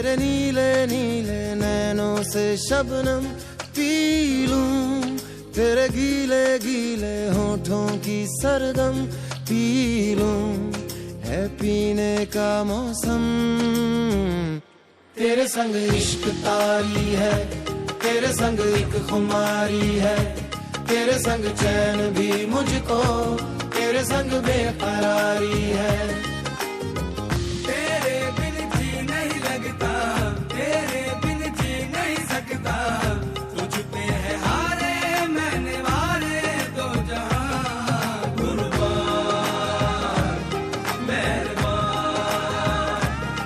तेरे नीले नीले नैनों से शबनम पी लूं, तेरे गीले गीले होठों की सरगम पी लूं, है पीने का मौसम। तेरे संग इश्क तारी है, तेरे संग एक खुमारी है, तेरे संग चैन भी मुझको, तेरे संग बेकरारी है। तेरे बिन जी नहीं लगता, तेरे बिन जी नहीं सकता, तुझ पे है हारे मैंने वारे दो जहां। कुर्बान मेहरबान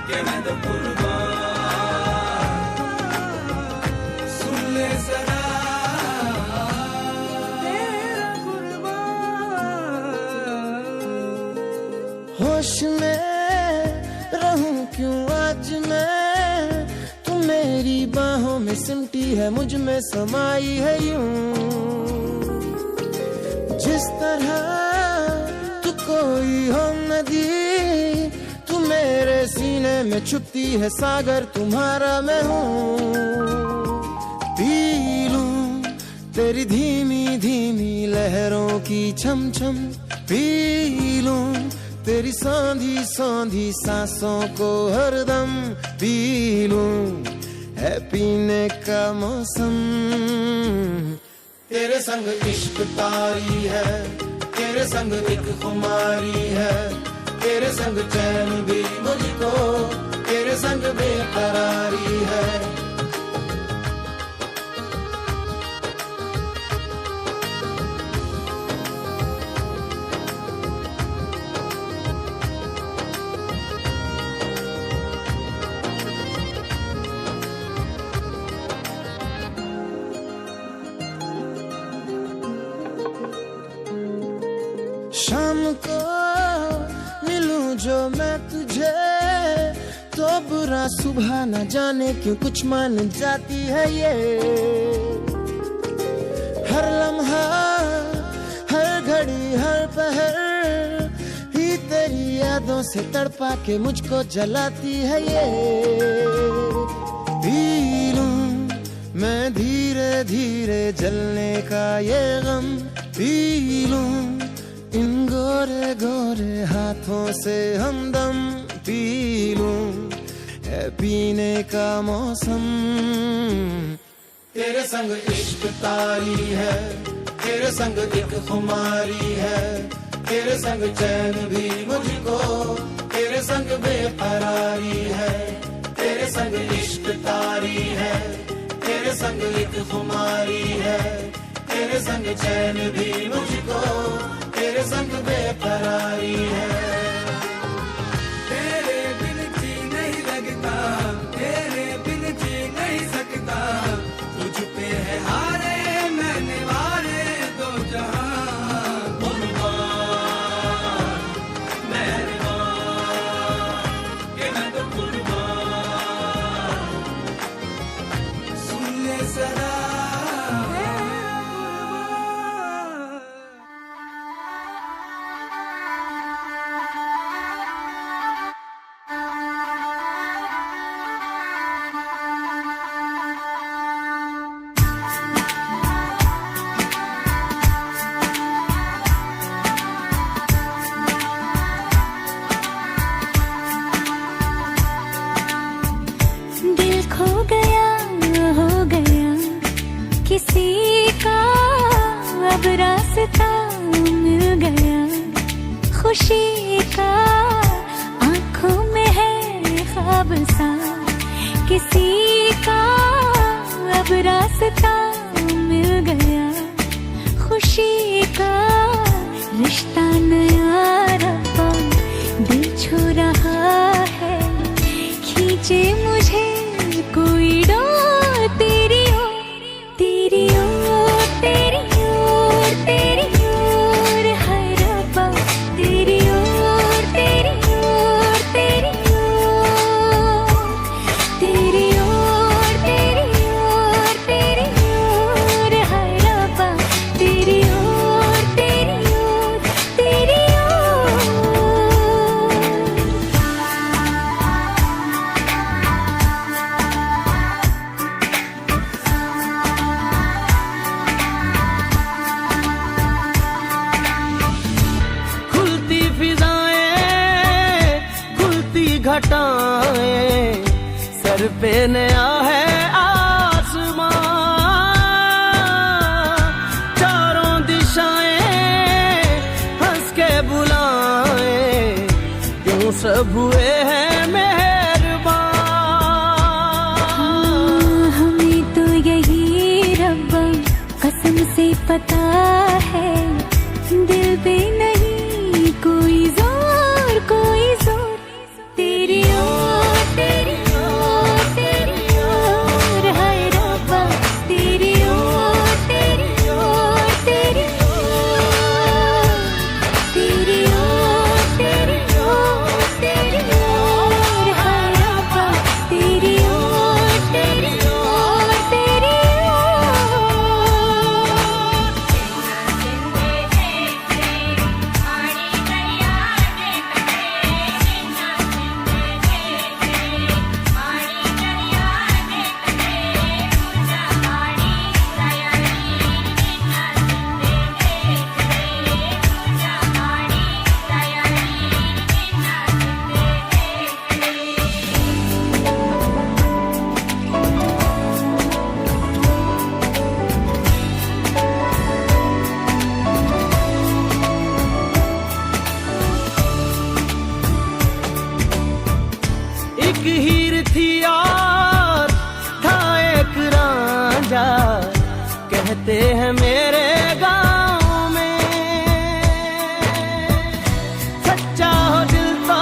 के मैं तो कुर्बान, सुन ले सदा तेरा कुर्बान। होश में रहूं क्यों आज मैं, तू मेरी बाहों में सिमटी है, मुझ में समाई है यूं। जिस तरह तू कोई हो नदी, तू मेरे सीने में छुपती है सागर, तुम्हारा मैं हूँ। पी लूं तेरी धीमी धीमी लहरों की छम छम, पी लूं तेरी सौंधी सौंधी सांसों को हरदम, पी लूं है पीने का मौसम। तेरे संग इश्क तारी है, तेरे संग एक खुमारी है, तेरे संग चैन भी मुझको, तेरे संग बेकरारी है। शाम को मिलूं जो मैं तुझे, तो बुरा सुबह न जाने क्यों कुछ मान जाती है ये। हर लम्हा हर घड़ी हर पहर ही तेरी यादों से तड़पा के मुझको जलाती है ये। पी लूं मैं धीरे धीरे जलने का ये गम, पी लूं इन गोरे गोरे हाथों से हमदम, पी लूं है पीने का मौसम। तेरे संग इश्क तारी है, तेरे संग एक खुमारी है, तेरे संग चैन भी मुझको, तेरे संग बेकरारी है। तेरे संग इश्क तारी है, तेरे संग एक खुमारी है, तेरे संग चैन भी मुझको, तेरे संग बेकरारी है। तेरे बिन जी नहीं लगता, तेरे बिन जी नहीं सकता, तुझ पे है हारे मैंने वारे दो जहां। कुर्बान मेहरबान के मैं तो कुर्बान, सुन ले सदा किसी का अब रास्ता मिल गया, खुशी का आंखों में है ख्वाब सा, किसी का अब रास्ता मिल गया, खुशी का रिश्ता नया रब्बा दिल छू रहा है, खींचे मुझे कोई डोर तेरी ओर, तेरी ओर, तेरी ओर, तेरी ओर है रब्बा, तेरी ओर, तेरी ओर, तेरी ओर, तेरी ओर, तेरी ओर, तेरी ओर है रब्बा, तेरी ओर, तेरी ओर, तेरी बेनया है आसमां, चारों दिशाएं हंस के बुलाएं, यूं सब हुए हैं मेहरबान। हमें तो यही रब्बा कसम से पता है, दिल पे नहीं कोई जोर, कोई जोर। तेरी ओर, तेरी ओर, तेरी ओर, हाय रब्बा तेरी ओर, तेरी ओर, तेरी ओर, तेरी ओर, तेरी ओर, तेरी ओर, हाय रब्बा तेरी ओर, तेरी ओर, तेरी एक हीर थी और था एक रांझा, कहते हैं मेरे गांव में। सच्चा हो दिल तो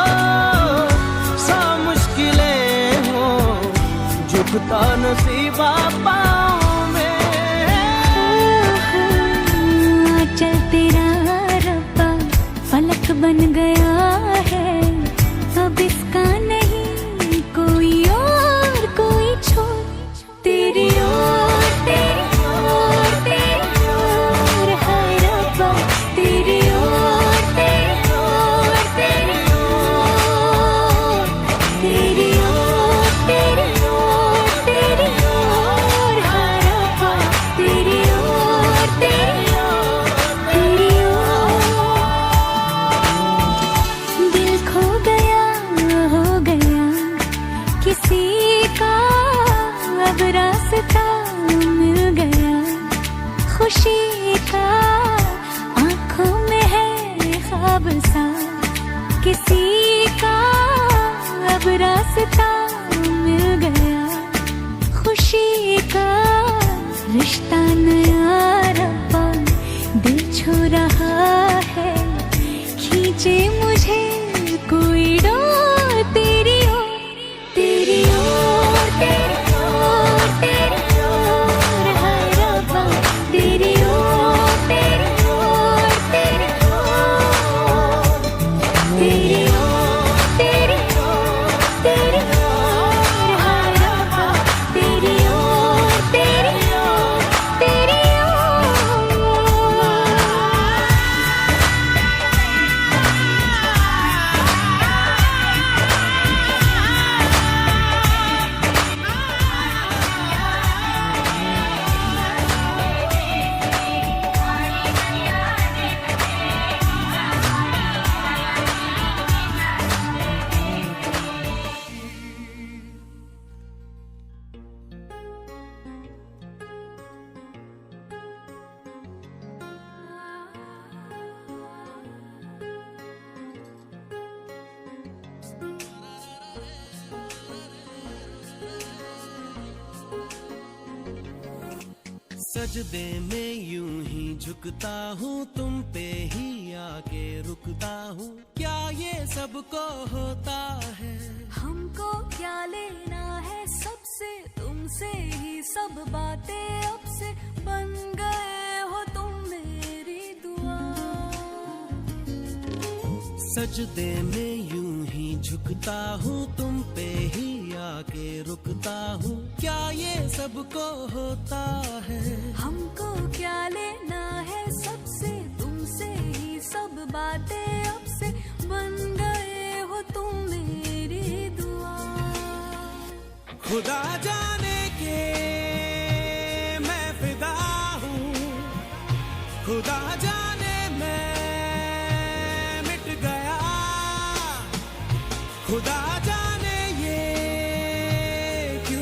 सा मुश्किलें हो, झुकता नसीबा पाँव में। चल तेरा रब्बा फलक बन गया है, अब इसका नहीं कोई और कोई छोर। तेरी ओर, तेरी ओर, तेरी ओर, हाय रब्बा तेरी ओर, तेरी ओर, तेरी ओर, तेरी ओर, तेरी ओर, तेरी ओर, हाय रब्बा तेरी ओर, तेरी ओर, तेरी ओर। दिल खो गया, हो गया किसी का, अब रास्ता मिल गया खुशी का। आंखों में है ख्वाब सा किसी का, अब रास्ता मिल गया खुशी का। रिश्ता नया रब्बा दिल छू रहा है, खींचे मुझे कोई डोर। तेरी ओर, तेरी ओर, तेरी ओर, तेरी ओर, हाय रब्बा तेरी ओर, तेरी ओर, तेरी ओर, तेरी ओर, तेरी ओर, तेरी ओर, हाय रब्बा तेरी ओर, तेरी ओर, तेरी ओर। सजदे में यूं ही झुकता हूँ, तुम पे ही आके रुकता हूँ। क्या ये सबको होता है? हमको क्या लेना है सबसे, तुमसे ही सब बातें अब से बन गए हो तुम मेरी दुआ। सजदे में यूं ही झुकता हूँ, तुम पे ही आके रुकता हूँ। क्या ये सबको होता है? हमको क्या लेना है सबसे, तुमसे ही सब बातें अब से बन गए हो तुम मेरी दुआ। खुदा जाने के मैं फिदा हूँ, खुदा जाने मैं मिट गया, खुदा जाने ये क्यों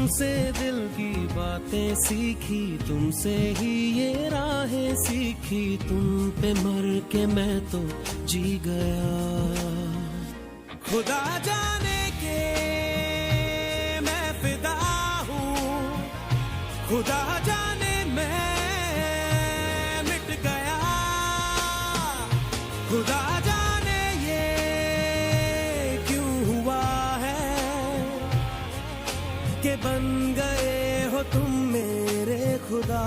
तुमसे दिल की बातें सीखी, तुमसे ही ये राहें सीखी, तुम पे मर के मैं तो जी गया। खुदा जाने के मैं फिदा हूँ, खुदा जाने मैं मिट गया। खुदा जाने ये क्यों हुआ है कि बन गए हो तुम मेरे खुदा।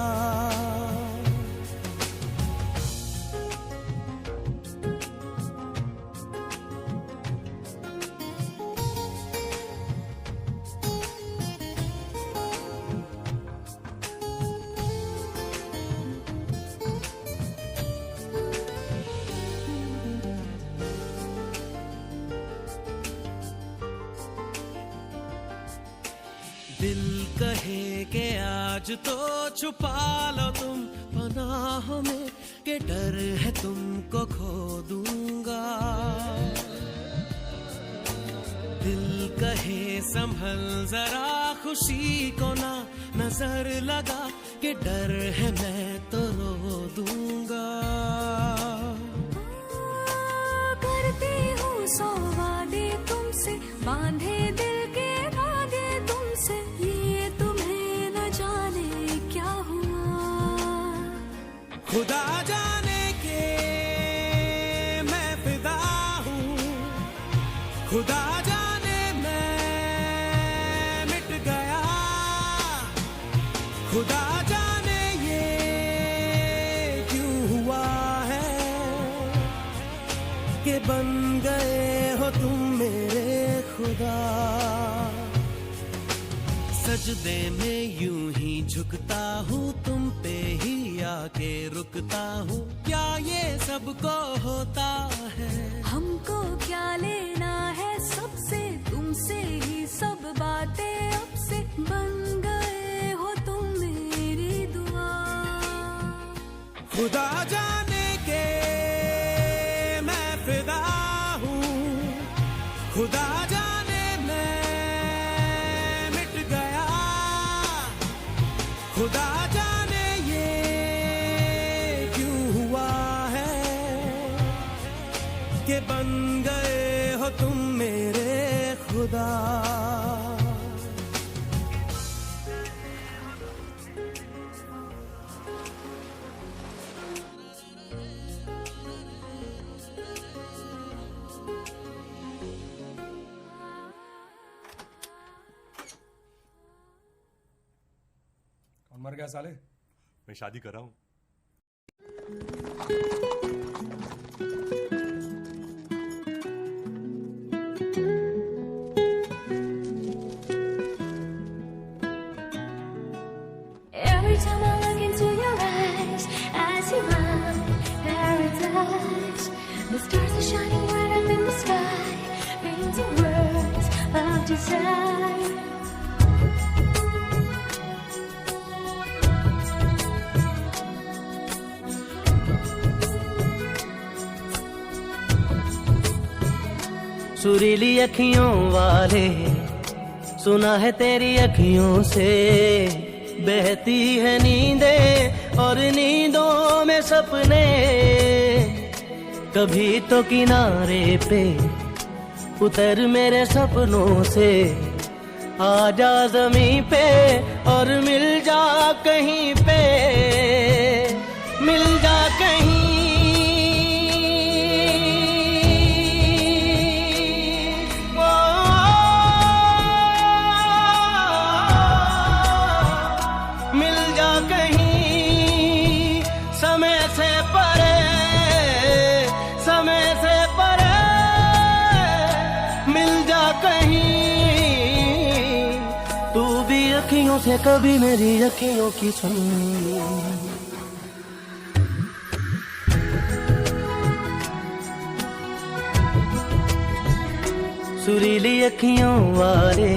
दिल कहे के आज तो छुपा लो तुम पनाह में, के डर है तुमको खो दूंगा। दिल कहे संभल जरा खुशी को ना नजर लगा, के डर है मैं तो रो दूंगा। करती हूँ सौ वादे तुमसे, बांधे दिल के धागे तुमसे, ये तुम्हें न जाने क्या हुआ। खुदा जाने के मैं फिदा हूँ, खुदा जाने मैं मिट गया। खुदा जाने ये क्यों हुआ है कि बन गए हो तुम मेरे खुदा। सजदे में यूं ही झुकता हूँ, तुम पे ही आके रुकता हूँ, क्या ये सबको होता है। हमको क्या लेना है सबसे, तुमसे ही सब बातें अब से, बन गए हो तुम मेरी दुआ। खुदा जाने के मैं फिदा हूँ, खुदा जाने मैं मिट गया। खुदा जाने ये क्यों हुआ है कि बन गए हो तुम मेरे खुदा। कौन मर गया साले? मैं शादी कर रहा हूँ। Every time I look into your eyes, I see my paradise. The stars are shining right up in the sky, painting words of desire. सुरीली अखियों वाले, सुना है तेरी अखियों से बहती है नींदें और नींदों में सपने। कभी तो किनारे पे उतर मेरे सपनों से, आ जा ज़मीं पे और मिल जा कहीं पे, मिल जा कहीं। अखियों से कभी मेरी अखियों की सुन। सुरीली अखियों वाले,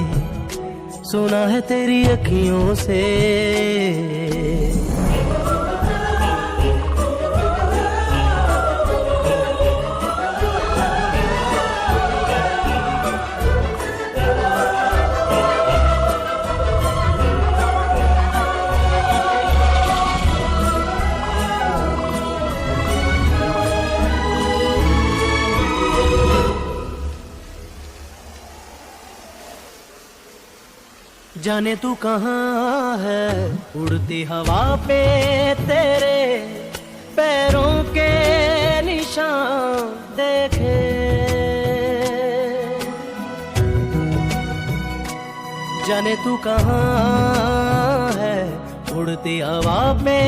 सुना है तेरी अखियों से। जाने तू कहाँ है, उड़ती हवा पे तेरे पैरों के निशान देखे। जाने तू कहाँ है, उड़ती हवा पे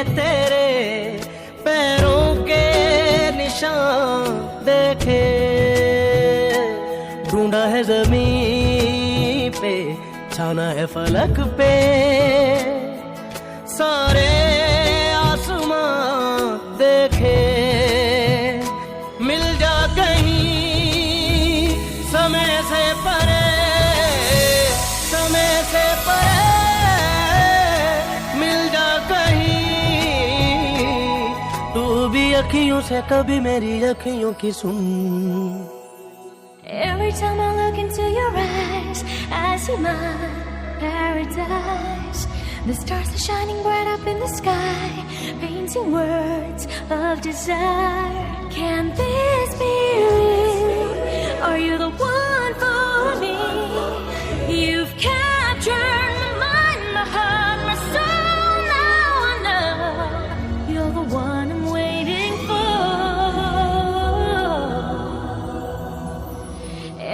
तेरे पैरों के निशान देखे। ढूंढा है जमीन पे, छाना है फलक पे, सारे आसमां देखे। मिल जा कहीं समय से परे, समय से परे, मिल जा कहीं तू भी अखियों से कभी मेरी अखियों की सुन। Every time I look into your eyes, I see my paradise. The stars are shining bright up in the sky, painting words of desire. Can this be real? Are you the one for me? You've captured my mind, my heart, my soul. Now I know you're the one I'm waiting for.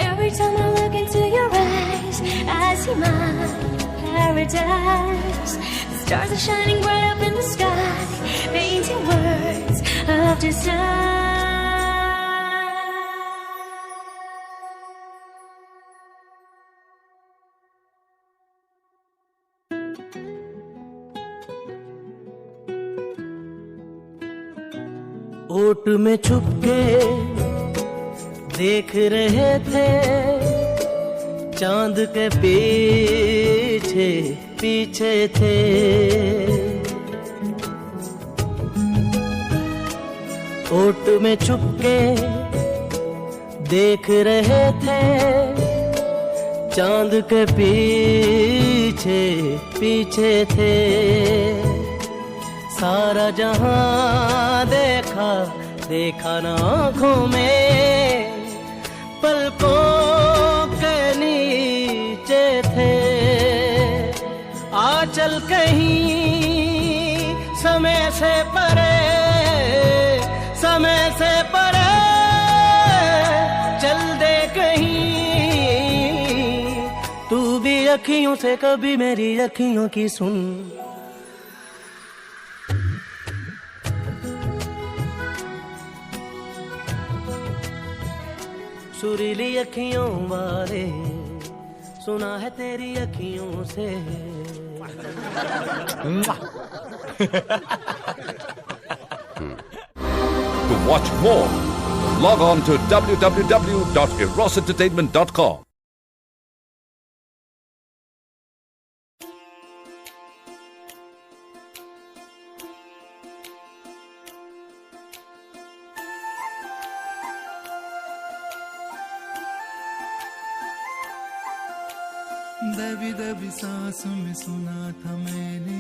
Every time I look into your eyes, I see my paradise. The stars are shining bright up in the sky, painting words of desire. ओट में छुप के देख रहे थे, चांद के पीछे पीछे थे। ओट में छुप के देख रहे थे, चांद के पीछे पीछे थे। सारा जहां देखा देखा ना आँखों में, पलकों के नीचे थे। आ चल कहीं समय से परे, समय से परे, चल दे कहीं तू भी अखियों से कभी मेरी अखियों की सुन। सुरीली अखियों वाले, सुना है तेरी अखियों से। To watch more, log on to www.erosentertainment.com. दबी दबी सांसों में सुना था मैंने,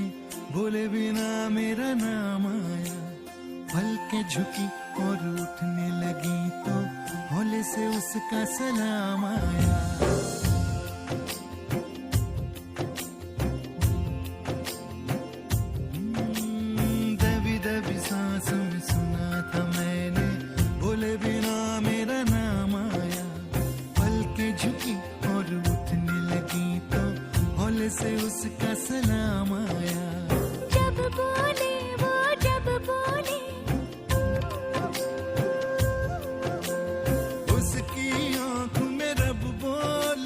बोले बिना मेरा नाम आया। पलकें झुकी और उठने लगी तो हौले से उसका सलाम आया। दबी दबी सांसों में सुना था मैंने, बोले बिना मेरा नाम आया। पलकें झुकी और उठने लगी तो हौले से उसका सलाम आया। जब बोले वो, जब बोले उसकी आँख में रब बोले।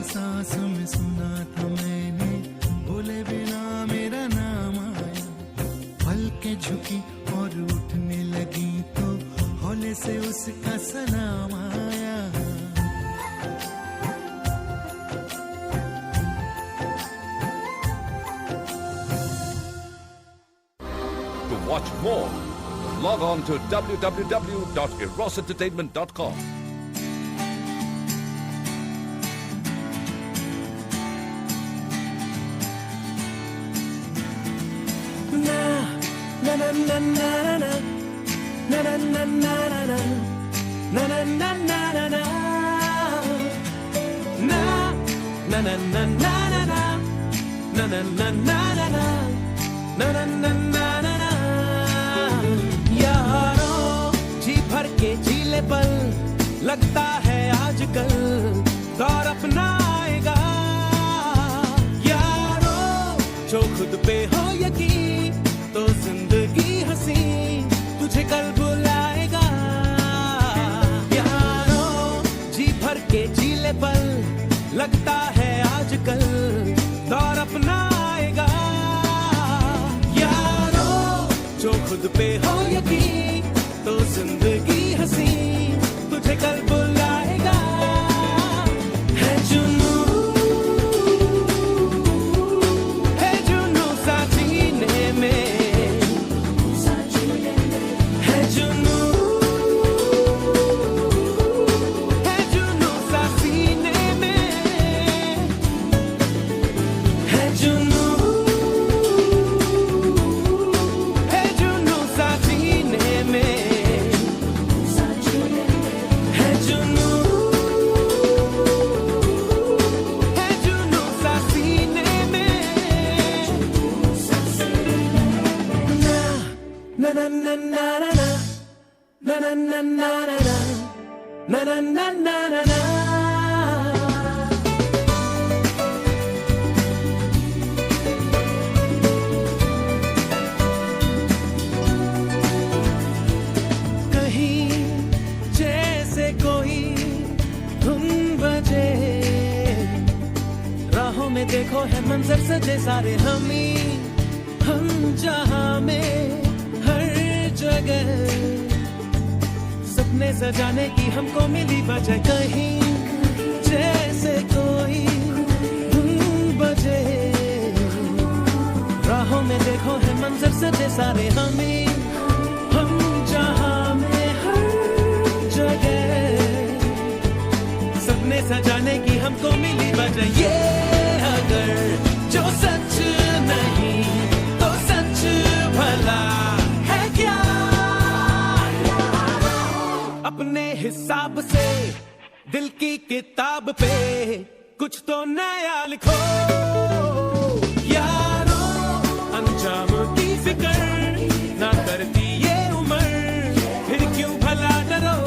दबी सांस में सुना था मैंने, बोले बिना मेरा नाम आया। पलकें झुकी और उठने लगी तो हौले से उसका सलाम आया। To watch more, log on to www.erosentertainment.com. यारों जी भर के जीले पल, लगता है आजकल दौर अपना आएगा। यारों जो खुद पे हो यकीन, तो जिंदगी हंसी तुझे कल बुलाएगा। यारों जी भर के जीले पल, लगता है आजकल दौर अपना आएगा। यारों जो खुद पे हो यकीन, तो जिंदगी हंसी तुझे कल बुलाएगा। है जुनू सा जीने में, है जुनू सा सीने में, है जुनू सा जीने में, है जुनू सा सीने में। ना ना ना ना ना ना ना ना ना ना ना ना ना ना ना ना। कहीं जैसे कोई धुन बजे, राहों में देखो है मंजर सजे सारे हम जहां में हर जगह, सपने सजाने की हमको मिली वजह। कहीं जैसे कोई धुन बजे, राहों में देखो है मंजर सजे सारे हम जहां में हर जगह, सपने सजाने की हमको मिली वजह। ये अगर जो सच नहीं तो सच भला है क्या? अपने हिसाब से दिल की किताब पे कुछ तो नया लिखो। यारों अंजाम की फिक्र ना करती ये उम्र, फिर क्यों भला डरो।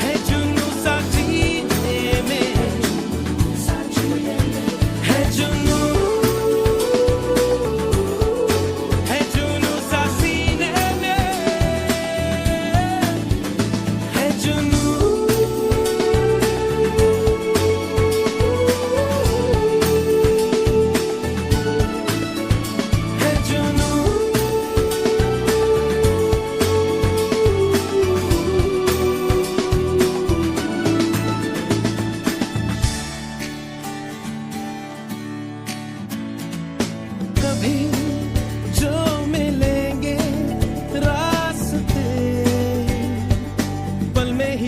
है जुनू सा जीने में, है जुनू सा सीने में, है जुनू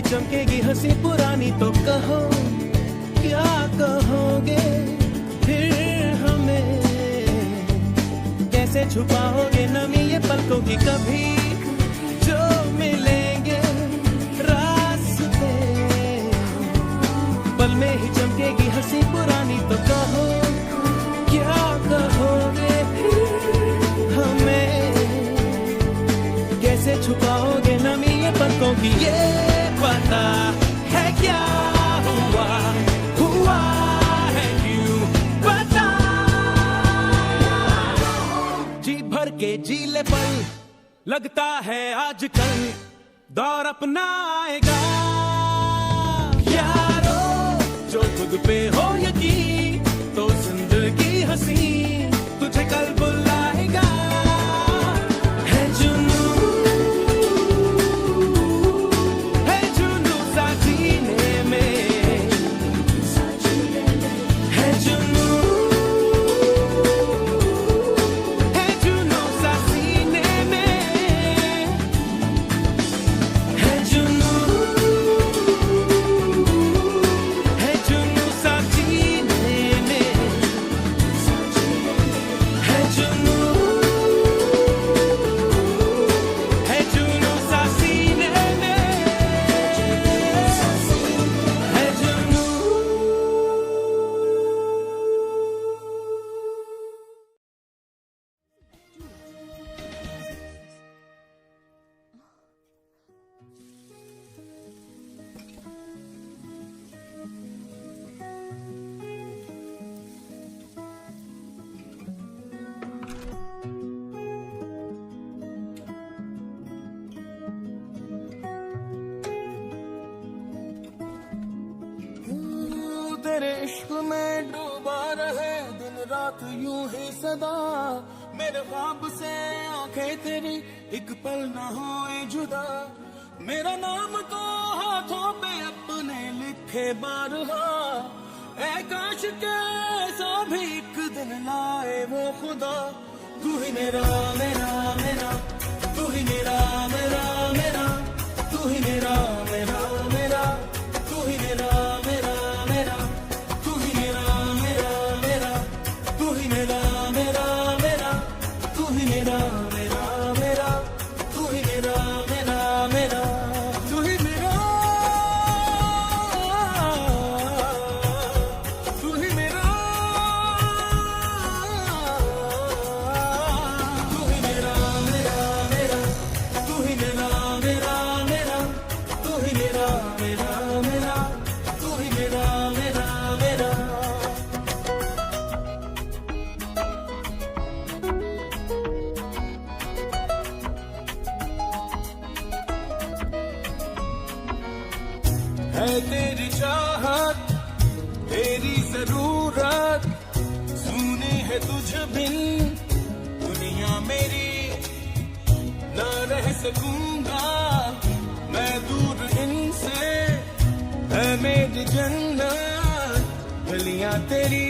चमकेगी हंसी पुरानी तो कहो क्या कहोगे फिर हमें, कैसे छुपाओगे नमी ये पलकों की। कभी जो मिलेंगे रास्ते, पल में ही चमकेगी हंसी पुरानी तो कहो क्या कहोगे फिर हमें, कैसे छुपाओगे नमी ये पलकों की। ये पता है क्या हुआ है क्यों पता, जी भर के जीले पल लगता है आजकल दौर अपना आएगा यारो, जो खुद पे हो यकीन तो जिंदगी हंसी तुझे कल बुलाएगा। है जुनू सा जीने में, है जुनू सा सीने में, है जुनू सा जीने में, है जुनू सा सीने में, है जुनू। तेरे इश्क में डूबा रहे दिन रात यूं ही सदा, मेरे ख्वाब से आंखें तेरी एक पल न होए जुदा। मेरा नाम तो हाथों पे अपने लिखे बारहा, ऐ काश के ऐसा भी एक दिन लाए वो खुदा। तू ही मेरा मेरा मेरा, तू ही मेरा मेरा मेरा, तू ही मेरा मेरा मेरा, तू ही मेरा मेरा मेरा, तू ही मेरा मेरा मेरा, तू ही मेरा मेरा मेरा, तू ही मेरा मेरा मेरा, तू ही मेरा मेरा मेरा, तू ही मेरा, तू ही मेरा, तू ही मेरा मेरा मेरा, तू ही मेरा मेरा मेरा, तू ही मेरा मेरा मेरा, तू ही मेरा मेरा मेरा। है तेरी चाहत तेरी जरूरत, सुनी है तुझ बिन दुनिया मेरी, न रह सकूंगा मैं दूर इनसे। है मेरी जन्नत गलियां तेरी,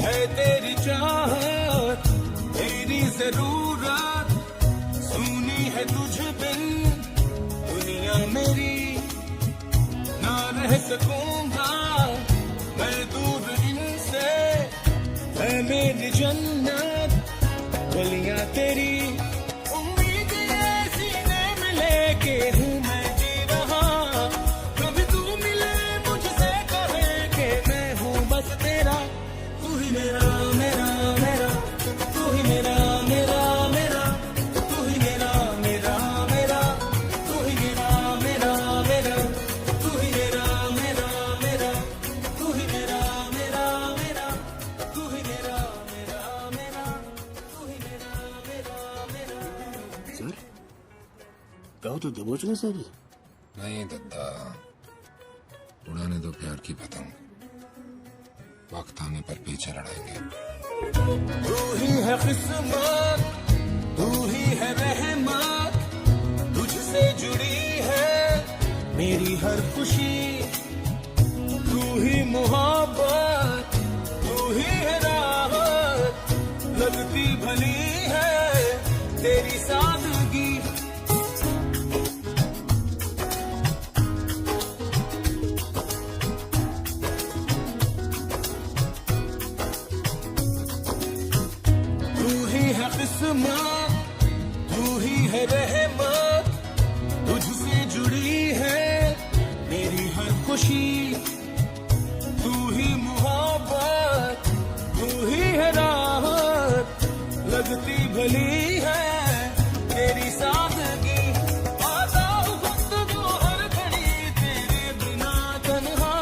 है तेरी चाहत तेरी जरूरत, सुनी है तुझ बिन दुनिया मेरी, ना रह सकूंगा मैं दूर इनसे। है मेरी जन्नत गलियां तेरी, उम्मीद सीने में लेके हूँ मैं जी रहा। कभी तू मिले मुझसे कहे कि मैं हूँ बस तेरा। तू ही मेरा मेरा मेरा, तू ही मेरा मेरा मेरा, तू ही मेरा मेरा मेरा, तू ही मेरा मेरा मेरा, तू ही मेरा मेरा मेरा, तू ही मेरा मेरा मेरा, तू ही मेरा मेरा मेरा, तू ही मेरा मेरा मेरा। सर गाओ तो दबोच गए सर। नहीं दत्ता, उड़ाने दो प्यार की पतंग, वक्त आने पर पीछे लड़ाएंगे। तू ही है किस्मत, तू ही है रहमत, तुझसे जुड़ी है मेरी हर खुशी। तू ही मोहब्बत, तू ही है राहत, लगती भली है तेरी सादगी। तू ही है किस्मत, तू ही है रहमत, तुझसे जुड़ी है मेरी हर खुशी। तू ही मोहब्बत, तू ही है राहत, लगती भली है तेरी सादगी। आता हूँ गुफ्तगू हर घड़ी तेरे बिना तन्हा,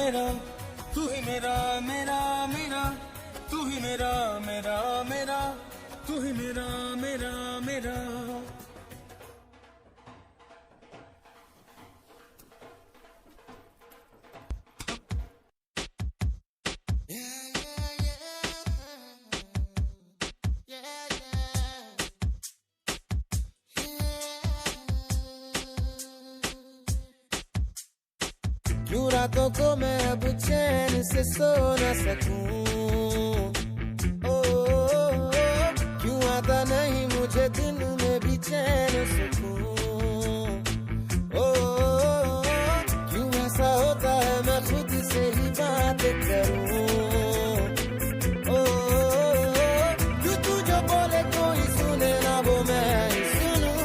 मेरा, तू ही मेरा मेरा मेरा, तू ही मेरा मेरा मेरा, तू ही मेरा मेरा मेरा। क्यों रातों को मैं अब चैन से सो न सकूं, क्यों आता नहीं मुझे दिन में भी चैन सुकून, क्यों ऐसा होता है मैं खुद से ही बात करूं, क्यों तू जो बोले कोई सुने ना वो मैं ही सुनूं,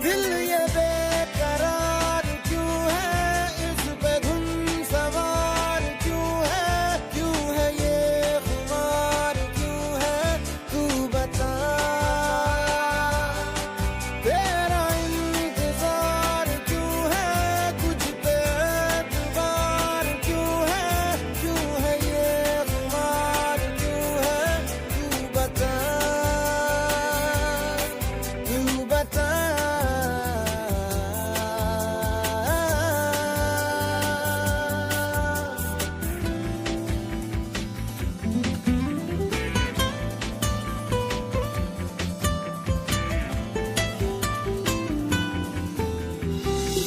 दिल ये बेकरार क्यों है, इस पे धुन सवार क्यों है ये खुमार क्यों है, तू बता तेरा इंतजार क्यों है, कुछ पे एतबार क्यों है ये खुमार क्यों है, तू बता तू बता।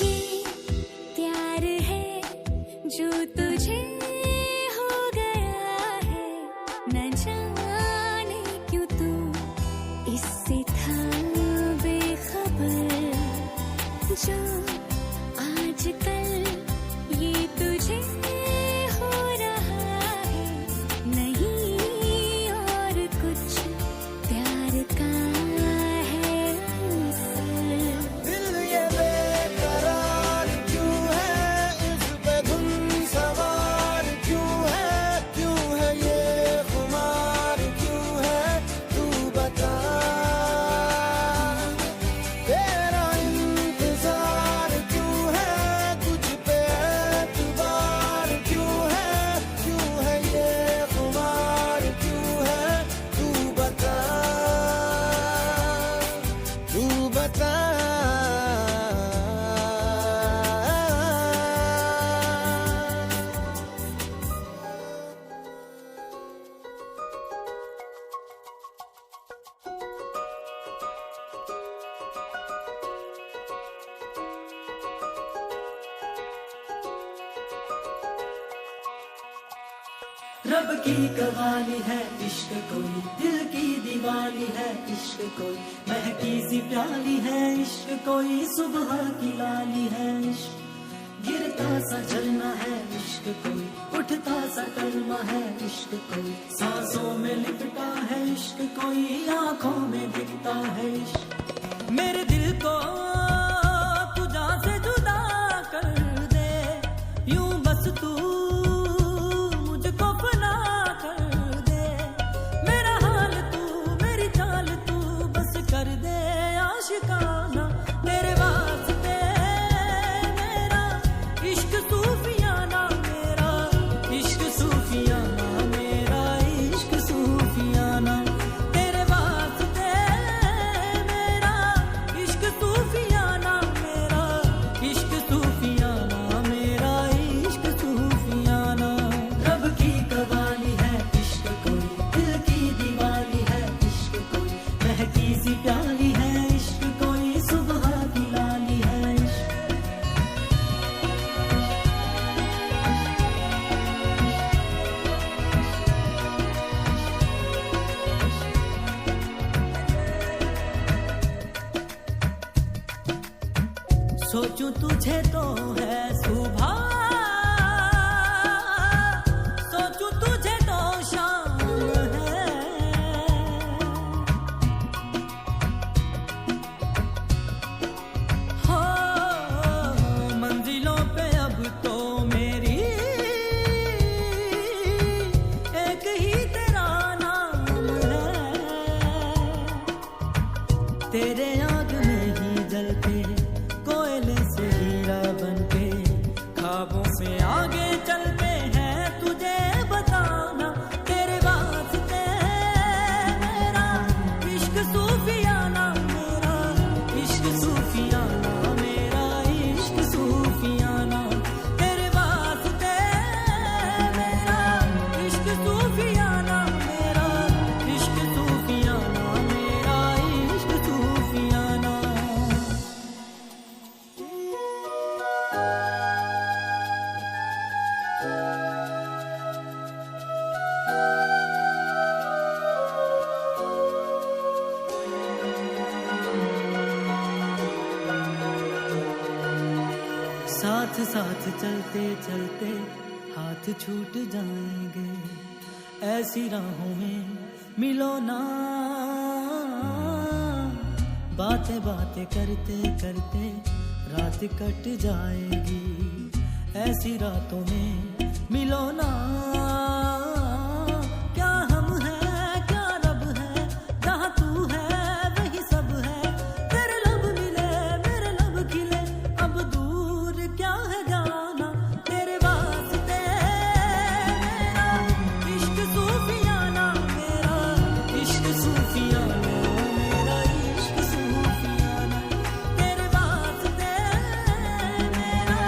ये प्यार है जो तुझे हो गया है, न जाने क्यों तू इससे था बेखबर, जो आजकल ये तुझे हो रहा है, नहीं और कुछ प्यार का है असर। दिल ये बेकरार क्यों है, इस पे धुन सवार क्यों है ये खुमार क्यों है, तू बता तेरा इंतजार क्यों है, कुछ पे एतबार क्यों है ये खुमार क्यों है, तू बता तू बता। रब की कवाली है इश्क कोई, दिल की दीवानी है इश्क कोई, महकी सी प्याली है इश्क कोई, सुबह की लाली है इश्क, गिरता सा झरना है इश्क कोई, उठता सा कलमा है इश्क कोई, सांसों में लिपटा है इश्क कोई, आंखों में दिखता है इश्क। मेरे दिल को तुझा से जुदा कर दे, यूं बस तू मुझको फना कर दे, मेरा हाल तू मेरी चाल तू बस कर दे आशिकाना, तेरे वास्ते मेरा इश्क सूफियाना, मेरा इश्क सूफियाना, मेरा इश्क सूफियाना, तेरे वास्ते मेरा इश्क सूफियाना, मेरा इश्क सूफियाना, मेरा इश्क सूफियाना। रब की कवाली है इश्क कोई, दिल की दीवानी है इश्क कोई, महकी सी प्याली है इश्क कोई, सुबह की लाली है इश्क। सोचूं तुझे तो है सुबह, सोचूं तुझे तो शाम है, हो मंजिलों पे अब तो मेरी एक ही तेरा नाम है, तेरे आग में ही जल के कोयले से हीरा बन के, खा ख्वाबों से आगे चलते हैं तुझे बताना तेरे वास्ते मेरा इश्क सूफियाना मेरा इश्क सूफियाना मेरा इश्क सूफियाना तेरे वास्ते मेरा इश्क सूफियाना मेरा इश्क सूफियाना मेरा इश्क सूफियाना साथ साथ चलते चलते हाथ छूट जाएंगे ऐसी राहों में मिलो ना बातें बातें करते करते रात कट जाएगी ऐसी रातों में मिलो ना क्या हम हैं क्या रब है जहाँ तू है वही सब है तेरे लब मिले मेरे लब खिले अब दूर क्या है जाना तेरे वास्ते मेरा इश्क सूफियाना मेरा इश्क सूफियाना मेरा इश्क सूफियाना तेरे वास्ते मेरा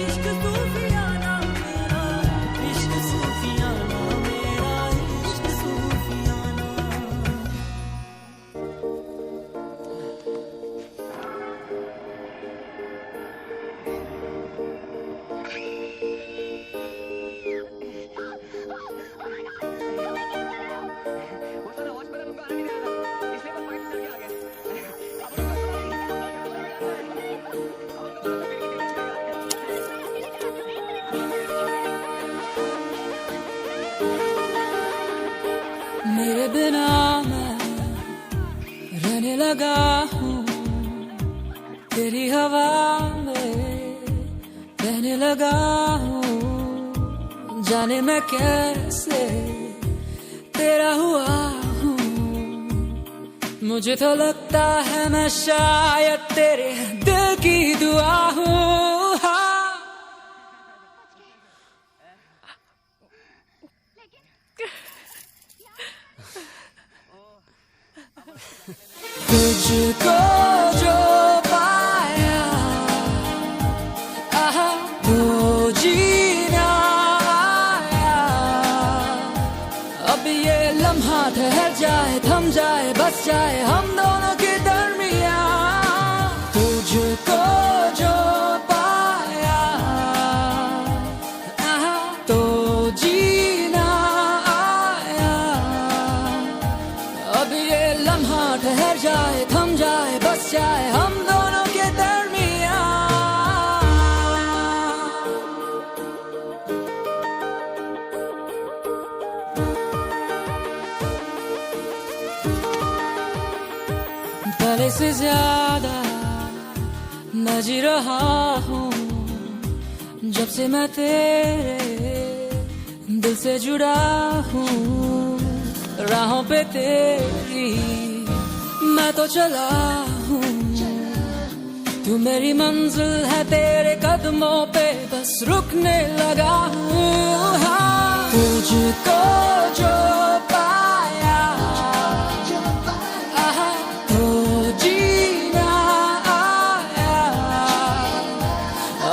इश्क सूफियाना मेरा इश्क सूफियाना मेरा इश्क सूफियाना मेरे बिना मैं रहने लगा हूँ तेरी हवा में रहने लगा हूँ जाने मैं कैसे तेरा हुआ हूँ मुझे तो लगता है मैं शायद तेरे दिल की दुआ हूँ हाँ। तुझको जो पाया आहा तो जीना आया अब ये लम्हा ठहर जाए थम जाए बस जाए हम दोनों के दरमियां तुझको जो पाया आहा तो जीना आया अब ये लम्हा ठहर जाए थम जाए बस जाए हम दोनों के दरमियां पहले से ज्यादा न जी रहा हूँ जब से मैं तेरे दिल से जुड़ा हूँ राहों पे तेरी मैं तो चला हूँ तू मेरी मंजिल है तेरे कदमों पे बस रुकने लगा हूँ हाँ। तुझको जो पाया आहा तो जीना आया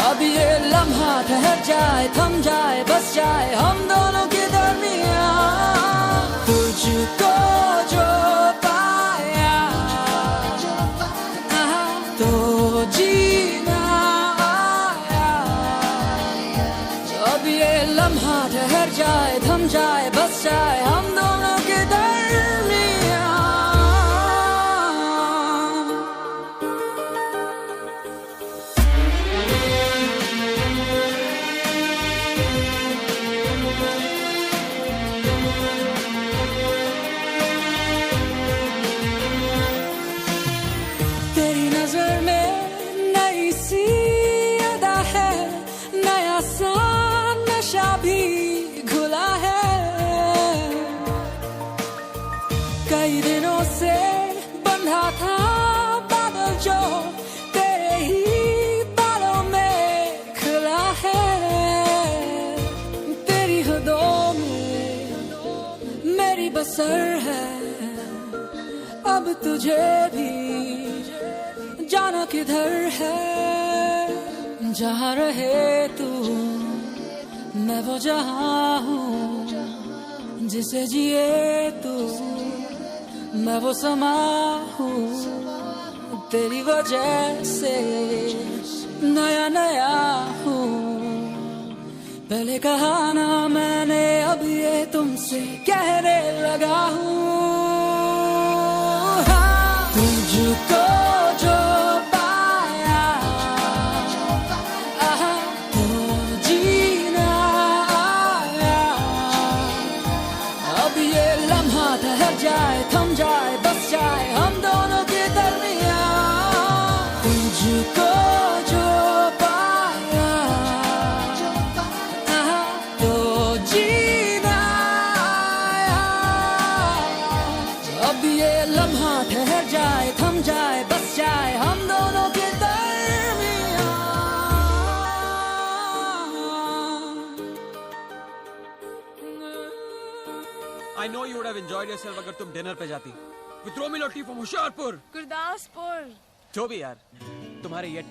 अब ये लम्हा ठहर जाए थम जाए बस जाए हम दोनों के दरमियां तुझको जो पाया आहा तो जीना आया अब ये लम्हा ठहर जाए थम जाए बस जाए हम दोनों के दरमियां तेरी नजर में नई सी अदा है नया सा नशा भी घुला है असर है अब तुझे भी जाना किधर है जहाँ रहे तू मैं वो जहाँ हूँ जिसे जिए तू मैं वो समा हूँ तेरी वजह से नया नया हूँ पहले कहा ना मैंने अब ये तुमसे कहने लगा हूँ तुझको जो पाया तो जीना आया अब ये लम्हा ठहर जाए थम जाए बस जाए हम दोनों के दरमियान तुझको जो पाया तो जीना आया अब ये लम्हा ठहर जाए थम जाए बस जाए हम दोनों के I know you would have enjoyed yourself अगर तुम डिनर पे जाती. You throw me lottery from Hoshiarpur. Gurdaspur जो भी यार, तुम्हारे ये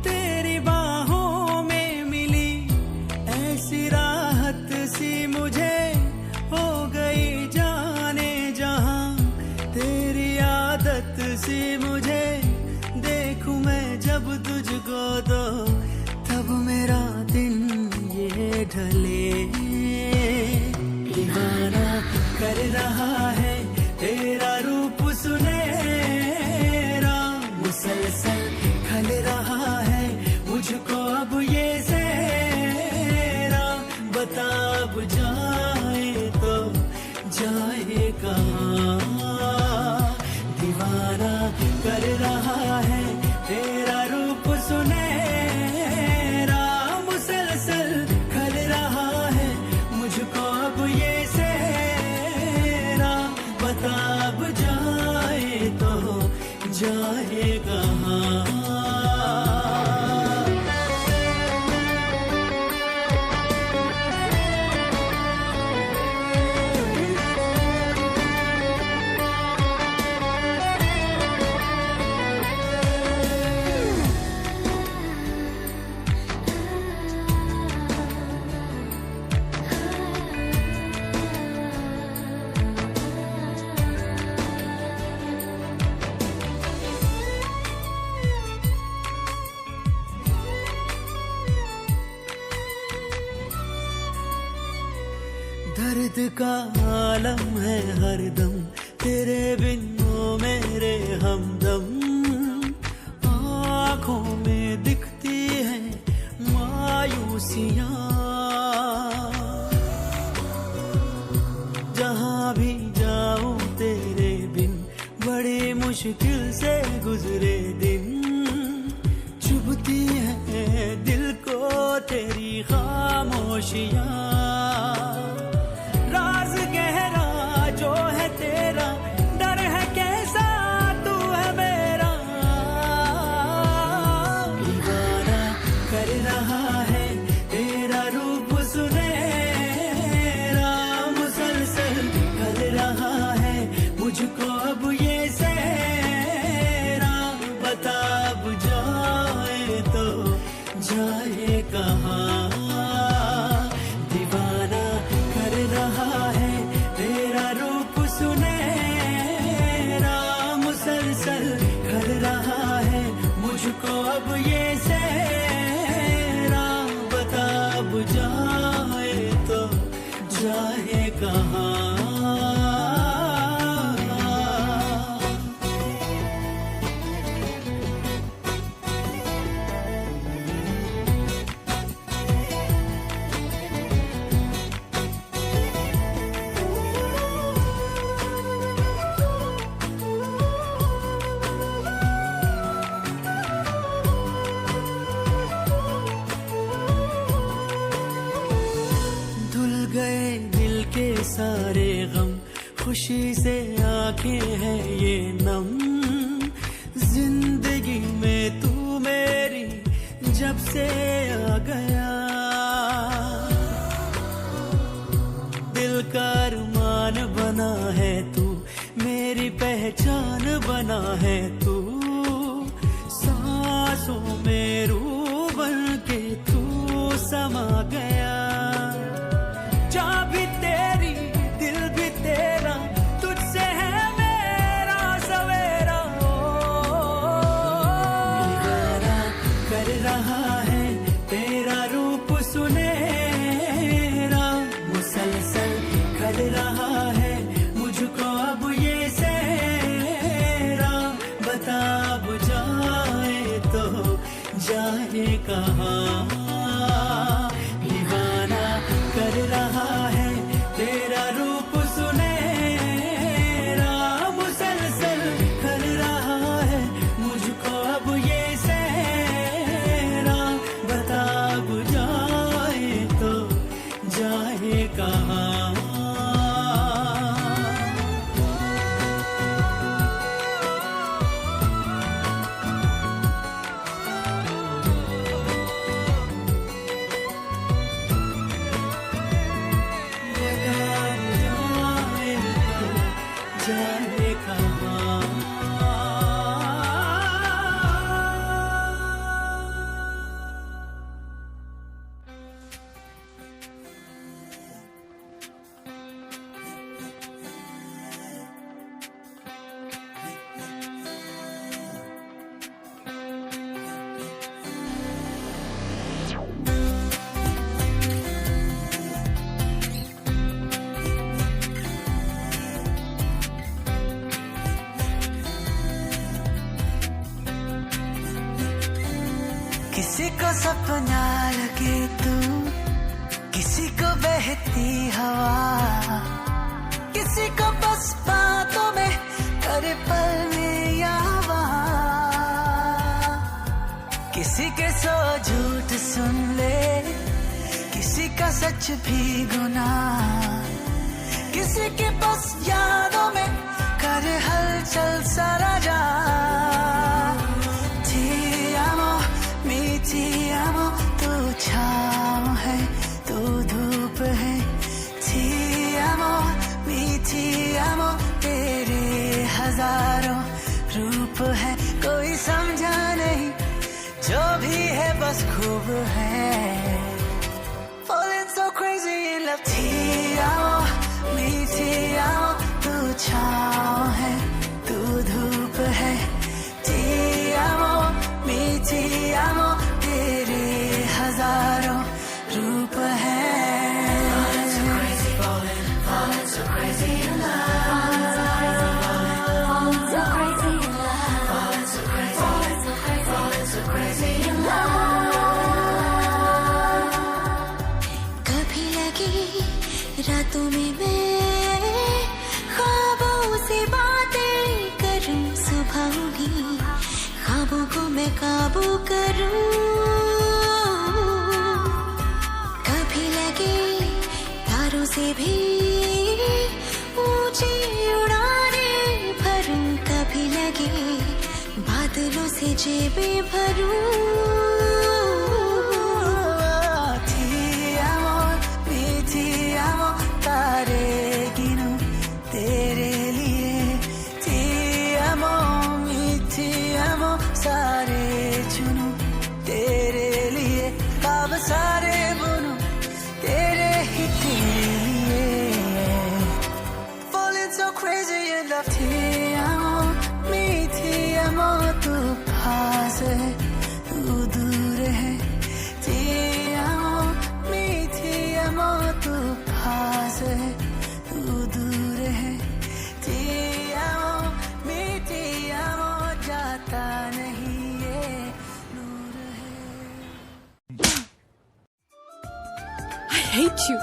तेरी बाहों में मिली ऐसी राहत सी मुझे हो गई जाने जहां तेरी आदत सी मुझे देखूं मैं जब तुझको तो तब मेरा दिन ये ढले दीवाना कर रहा है तेरा रूप सुनेरा मुसलसल खल रहा है मुझको अब ये ज़ेरा बता अब जाए तो जाए कहाँ दीवाना कर रहा है तेरा रूप सुनेरा मुसलसल खल रहा है मुझको अब ये ज़ेरा बता अब जाए तो जाए कहाँ दर्द का आलम है हरदम तेरे बिन वो मेरे हमदम आँखों में दिखती है मायूसियाँ जहाँ भी जाऊँ तेरे बिन बड़ी मुश्किल से गुजरे दिन चुभती है दिल को तेरी खामोशियाँ राज गहरा जो है तेरा डर है कैसा तू है मेरा दीवाना कर रहा है तेरा रूप सुनेरा मुसलसल कर रहा है मुझको अब ये ज़ेरा बता अब जाए तो जाए कहाँ दीवाना कर रहा है तेरा रूप सुनेरा मुसलसल कर रहा है मुझको अब ये ज़ेरा बता अब जाए तो जाए कहाँ खुशी से आंखें हैं ये नम, जिंदगी में तू मेरी जब से आ गया, दिल का अरमान बना है तू, मेरी पहचान बना है तू, सांसों में रूह बन के तू समा गया। जा भी तेरी दिल भी तेरा, तुझसे है मेरा सवेरा। दीवाना कर रहा है तेरा रूप सुनहरा, मुसलसल कर रहा है मुझको अब ये सहरा। बता अब जाए तो जाए कहाँ, दीवाना कर रहा है तेरा रूप सुनहरा, मुसलसल कर रहा है मुझको अब ये सहरा। बता अब जाए तो जाए कहाँ। जाने कहाँ। किसी को सपना लगे तू, किसी को बहती हवा, किसी को बस बातों में करे पल में या वहाँ। किसी के सौ झूठ सुन ले, किसी का सच भी गुनाह, किसी के बस यादों में करे हलचल सारा जा। मीठी आमो तू छाँव है, तू धूप है। थी आमो मीठी आमो तेरे हजारों रूप है, कोई समझा नहीं जो भी है बस खूब है। Falling so crazy in love। थी आमो मीठी आमो तू छाँव है, तू धूप है। थी आमो मीठी आमो तेरे हजारों रूप है। Falling so crazy, falling so crazy in love। Falling so crazy in love। Falling so crazy, falling so crazy in love। कभी लगी रातों में मैं ख्वाबों से बातें करूं, सुबह होगी ख्वाबों को मैं काबू करूं। कभी लगे तारों से भी ऊंची उड़ाने भरूं, कभी लगे बादलों से जेबें भरूं। थी आमो मीठी आमो तारे गिनूं तेरे लिए। थी आमो मीठी आमो सारे चुनूं तेरे लिए, ख्वाब सारे बुनूं तेरे ही लिए। Falling so crazy in love। थी आमो मीठी आमो तू पास है, तू दूर है। थी आमो मीठी आमो तू पास है, तू दूर है। थी आमो मीठी आमो जाता नहीं ये नूर है। I hate you.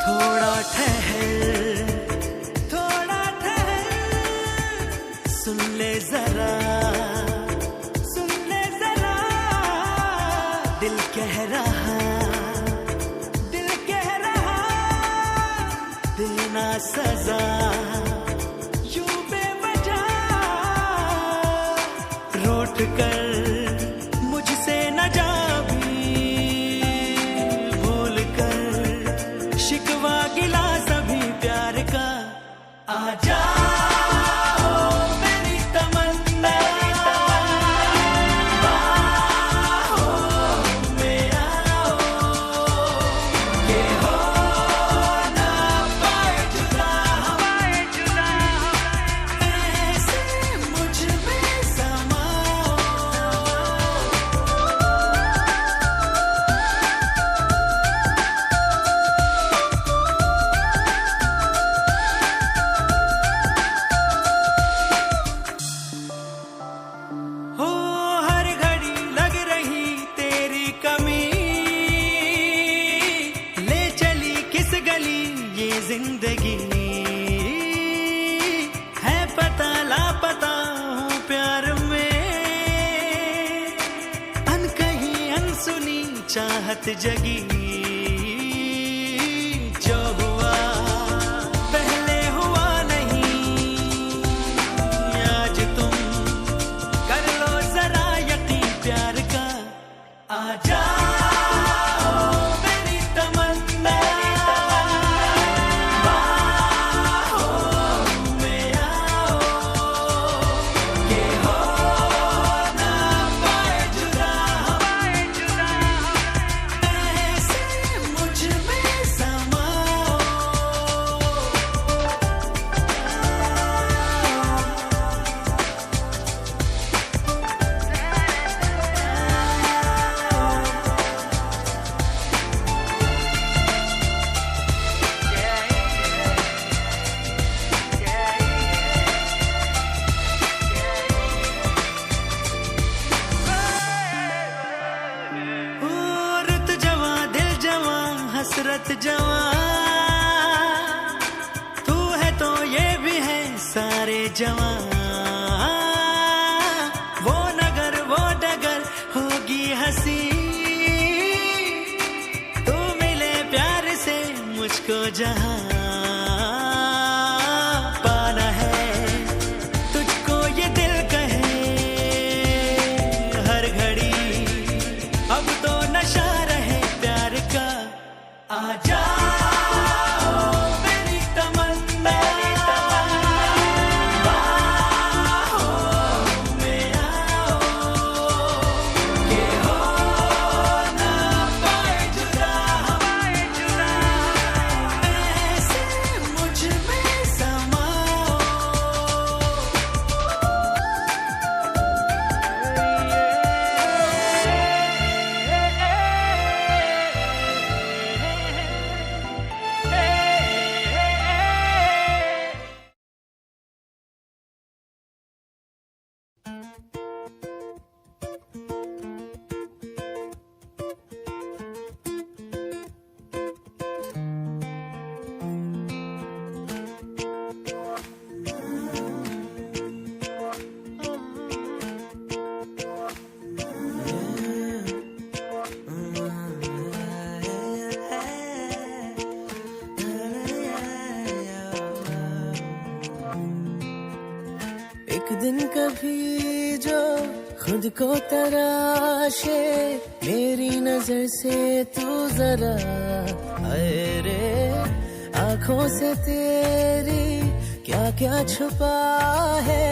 थोड़ा ठहर, थोड़ा ठहर, सुन ले जरा, सुन ले जरा। सजा यूं बेवजह रूठ कर मुझसे न जा भी भूल कर शिकवा गिला सभी प्यार का आजा जिंदगी है पता लापता हूँ प्यार में अनकही अनसुनी चाहत जगी जो हुआ पहले हुआ नहीं आज तुम कर लो जरा यकीन प्यार का आजा हसरत जवां तू है तो ये भी है सारे जवां वो नगर वो डगर होगी हंसी तू मिले प्यार से मुझको जहां पाना है तुझको ये दिल कहे हर घड़ी अब तो नशा रहे प्यार का आजा मेरी तमन्ना बाहों में आओ के हो ना पाए जुदा ऐसे मुझ में समाओ एक दिन कभी जो खुद को तराशे मेरी नजर से तू जरा अरे आंखों से तेरी क्या क्या छुपा है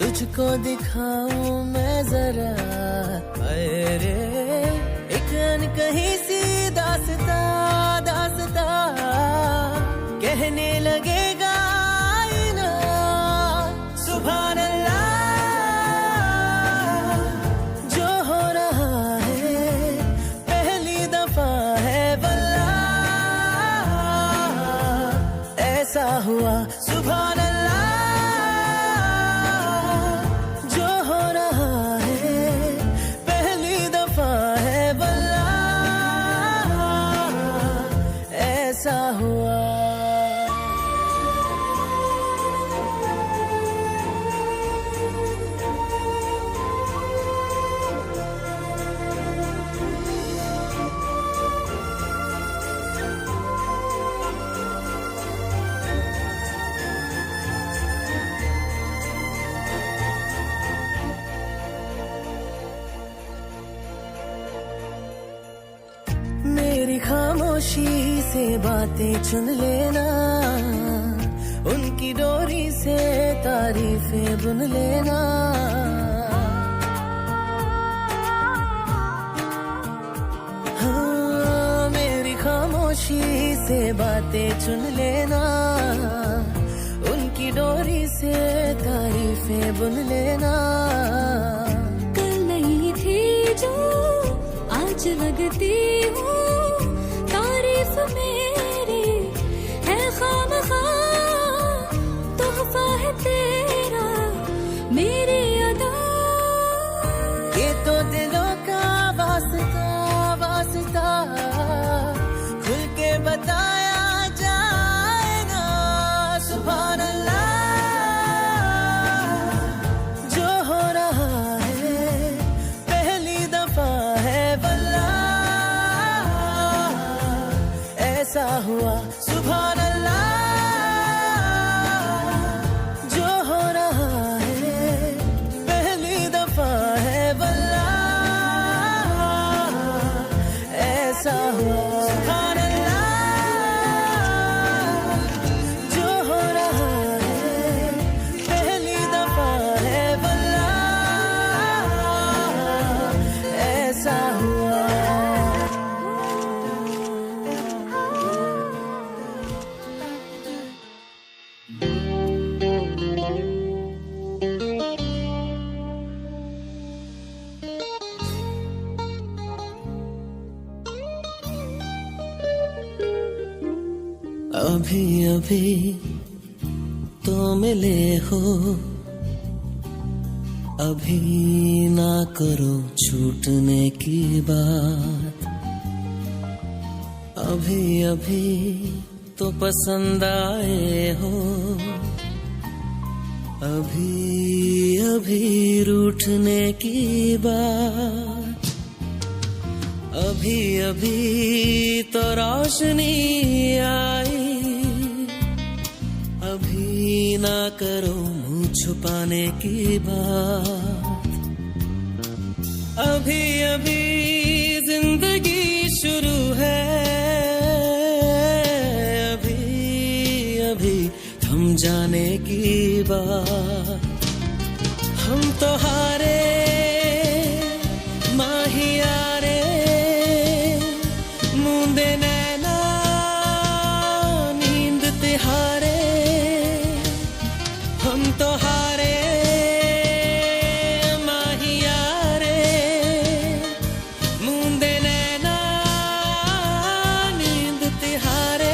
तुझको दिखाऊं मैं जरा अरे एक अनकही सी दास्ता दास्ता कहने लगेगा सुभान अल्लाह जो हो रहा है पहली दफा है वल्लाह ऐसा हुआ सुभान अल्लाह जो हो रहा है पहली दफा है वल्लाह ऐसा हुआ से बातें चुन लेना, उनकी डोरी से तारीफें बुन लेना। हाँ, मेरी खामोशी से बातें चुन लेना, उनकी डोरी से तारीफें बुन लेना। कल नहीं थी जो आज लगती हूँ, तारीफ मेरी है खामखा, तोहफा है तेरा मेरी अदा। ये तो दिलों का वास्ता वास्ता, खुल के बताया जाए ना। सुभान अल्लाह, जो हो रहा है पहली दफा है वल्लाह, ऐसा हुआ सुभान अल्लाह। जो हो रहा है पहली दफा है वल्लाह, ऐसा हुआ सुभान अल्लाह। जो हो रहा है पहली दफा है वल्लाह, ऐसा हुआ। अभी अभी तो मिले हो, अभी ना करो छूटने की बात। अभी अभी तो पसंद आए हो, अभी अभी रूठने की बात। अभी अभी तो रोशनी आई, अभी ना करो मुंह छुपाने की बात। अभी अभी जिंदगी शुरू है, अभी अभी थम जाने की बात। हम तो हारे माहियारे, मूंदे नैना नींद तिहारे। हम तो हारे माहियारे, मूंदे नैना नींद तिहारे।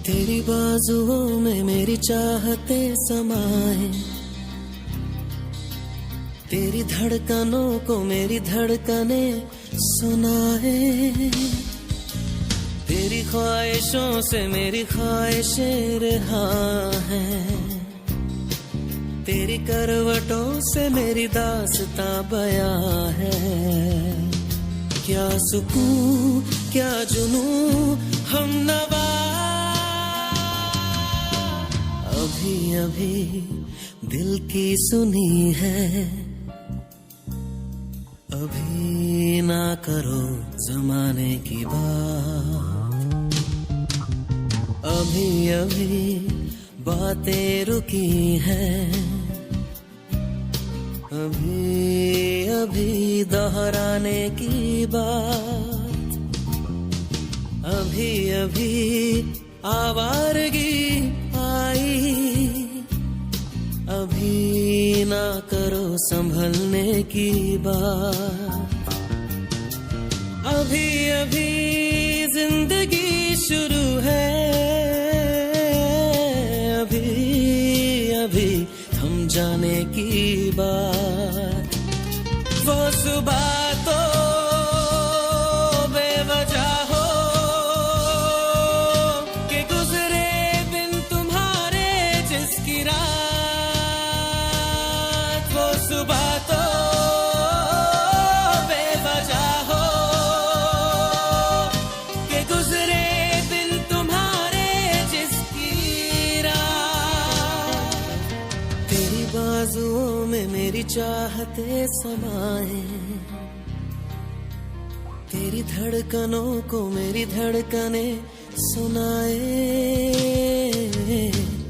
तेरी बाजुओं में मेरी चाहते समाए, तेरी धड़कनों को मेरी धड़कने सुनाए। तेरी ख्वाहिशों से मेरी ख्वाहिशें रिहा हैं, तेरी करवटों से मेरी दास्तां बयां है। क्या सुकून क्या जुनून हम नवा, अभी अभी दिल की सुनी है। अभी ना करो जमाने की बात, अभी अभी बातें रुकी हैं। अभी अभी दोहराने की बात, अभी अभी आवारगी आई। अभी ना करो संभलने की बात, अभी अभी जिंदगी शुरू है। अभी अभी थम जाने की बात, वो सुबह तो बेवजह हो के गुजरे बिन तुम्हारे। सुबह तो बेवजह हो के गुजरे दिन तुम्हारे जिसकी रात। तेरी बाजुओं में मेरी चाहते समाए, तेरी धड़कनों को मेरी धड़कने सुनाए,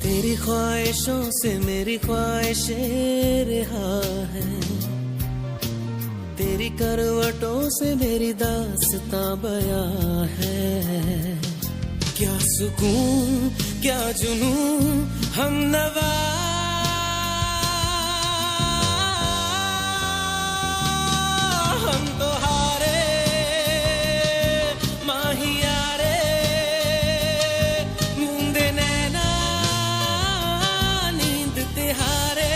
तेरी ख्वाहिशों से मेरी ख्वाहिशें रिहा है, तेरी करवटों से मेरी दास्तां बयां है। क्या सुकून क्या जुनून हम नवा, हम तो हारे माहियारे, मूंदे नैना नींद तिहारे,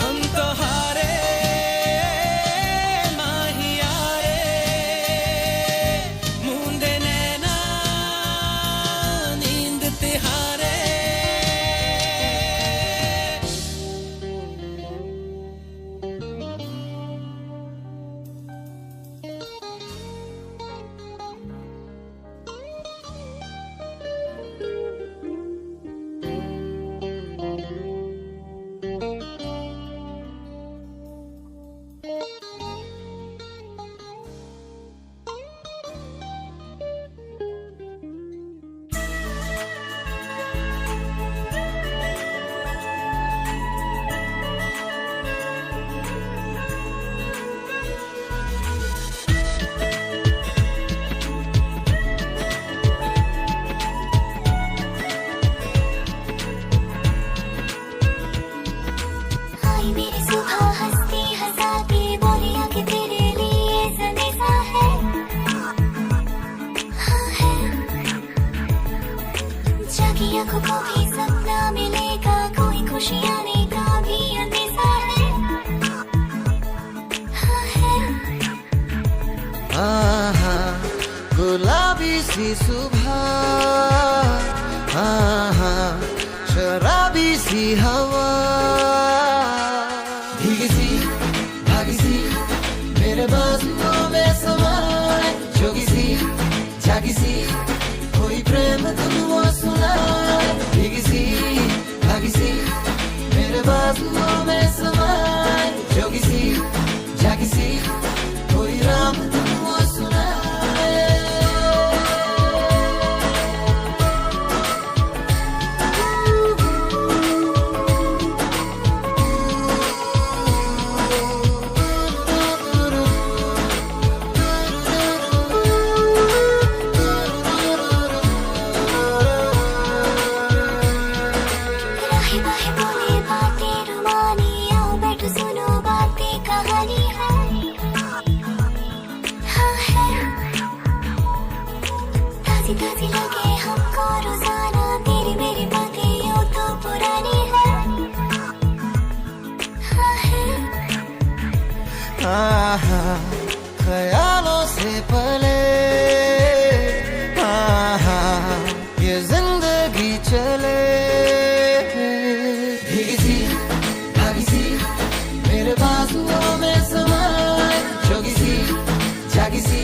हम तो हारे माहियारे, मूंदे नैना नींद तिहारे। आई मेरी सुबह हंसती हंसाती बोलिया कि तेरे लिए संदेशा है, हाँ है। जागी आंखों को भी सपना मिलेगा, कोई खुशी आने का भी अंदेशा है, हाँ है। आहा गुलाबी सी सुबह, आहा शराबी सी हवा, भीगी सी भागी सी मेरे बाजुओं में समाए, जोगी सी जागी सी कोई प्रेम तुम वो सुनाए, भीगी सी भागी सी मेरे बाजुओं में समाए, जोगी सी जागी सी कोई राम तुम वो सुनाए। राहे बाहे बोले बातें रुमानी, आओ बैठो सुनो बातें कहानी है, हाँ है। ताजी ताजी लगे हमको रोजाना, तेरी मेरी बातें यूं तो पुरानी है, हाँ है। आहा ख्यालों से पले, आहा ये जिंदगी चले, भीगी सी भागी सी मेरे बाजुओं में समाए, जोगी सी जागी सी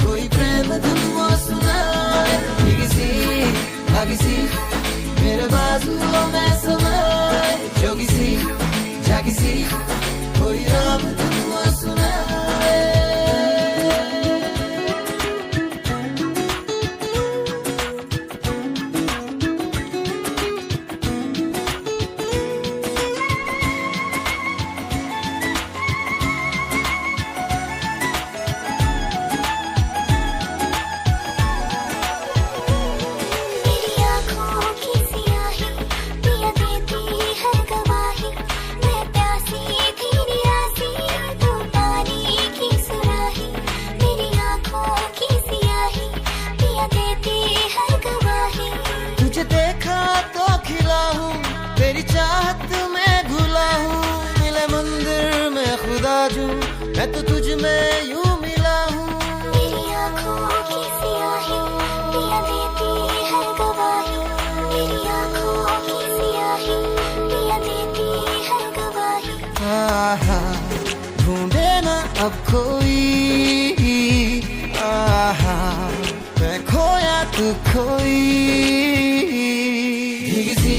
कोई प्रेम तुम वो सुनाए, भीगी सी भागी सी मेरे बाजुओं में समाए, जोगी सी जागी सी कोई राम तुम वो सुनाए। मेरी आँखों की सियाही पिया देती है गवाही, मैं प्यासी थी निरासी तू पानी की सुराही, मेरी आँखों की सियाही पिया देती है गवाही। तुझे देखा तो खिला हूँ, तेरी चाहत में घुला हूँ, मिले मंदिर में खुदा जू मैं तो तुझ में यूं मिला हूँ। मेरी आँखों की सियाही पिया देती है गवाही, मेरी आँखों की सियाही पिया देती है खोई भीगी सी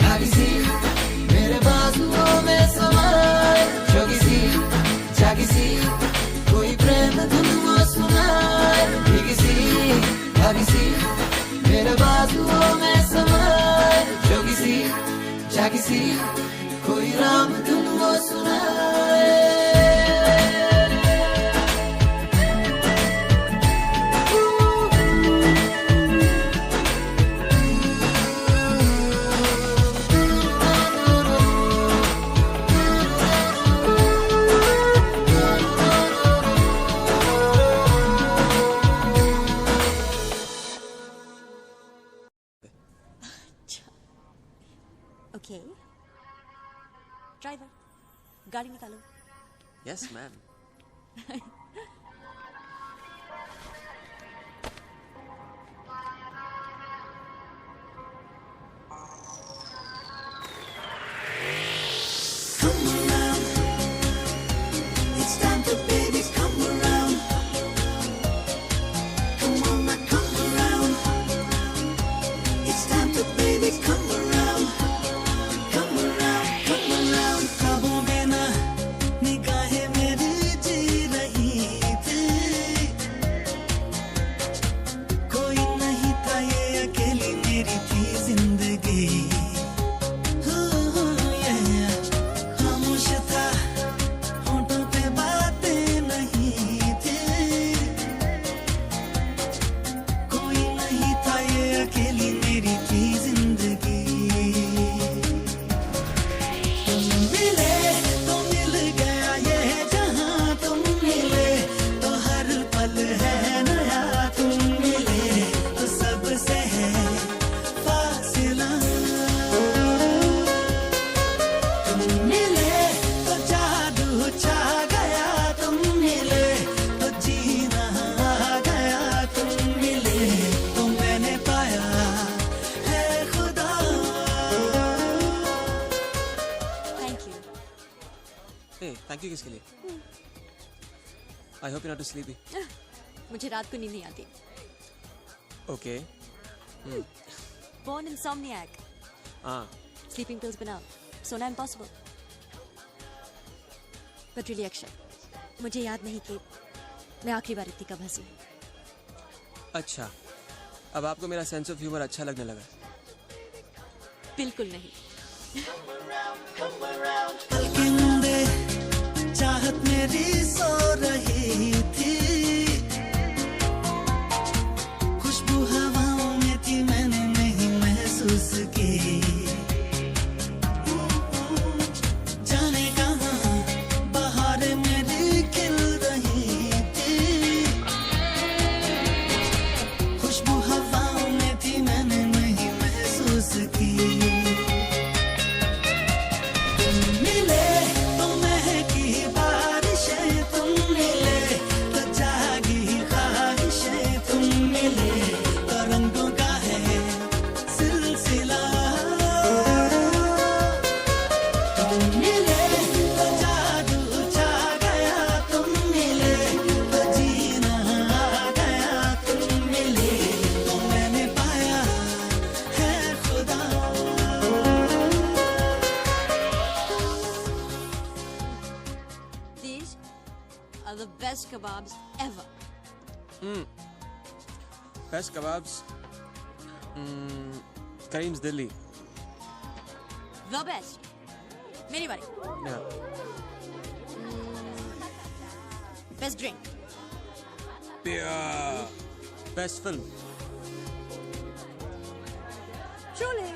भागी सी मेरे बाजुओं में समाए जोगी सी जागी सी कोई प्रेम धुन वो सुनाए भीगी सी भागी सी मेरे बाजुओं में समाए जोगी सी जागी सी कोई राम धुन वो सुनाए ओके ड्राइवर गाड़ी निकालो yes ma'am It's time to baby come around. Come on now come around. It's time to baby come around. Come around, come around. ख्वाबों में ना निगाहें मेरी जी रही थी. कोई नहीं था ये अकेली मेरी थी जिंदगी. खामोश था होठों पे बातें नहीं थी. कोई नहीं था ये अकेली मेरी थी जिंदगी. तुम मिले तो मिल गया ये जहां. तुम मिले तो हर पल है नया. तुम मिले तो सबसे है फासिला. तुम मिले तो जादू छा गया. तुम मिले तो जीना आ गया. तुम मिले तो मैंने पाया है खुदा. Thank you hey thank you किसके लिए I hope you not too sleepy मुझे रात को नींद नहीं आती. ओके बोर्न इंसोम्नियाक हाँ स्लीपिंग पिल्स बनाओ सोना इम्पॉसिबल. बट रियली अक्षय मुझे याद नहीं कि मैं आखिरी बार इतनी कब हंसी. अच्छा अब आपको मेरा सेंस ऑफ ह्यूमर अच्छा लगने लगा बिल्कुल नहीं. पलकें मूंदे चाहत मेरी सो रही थी. खुशबू हवाओं में थी मैंने नहीं महसूस की. जाने कहाँ बहारें मेरी खिल रही थी. खुशबू हवाओं में थी मैंने नहीं महसूस की. तुम मिले तो महकी बारिशें. तुम मिले तो जागी ख्वाहिशें. तुम मिले तो रंगों का है सिलसिला. तुम मिले तो जादू छा गया. तुम मिले तो जीना आ गया. तुम मिले तो मैंने पाया है खुदा. These are the best kebabs ever. Best kebabs Karim's Delhi The best. मेरी बारी. Best drink. Best film Sholay.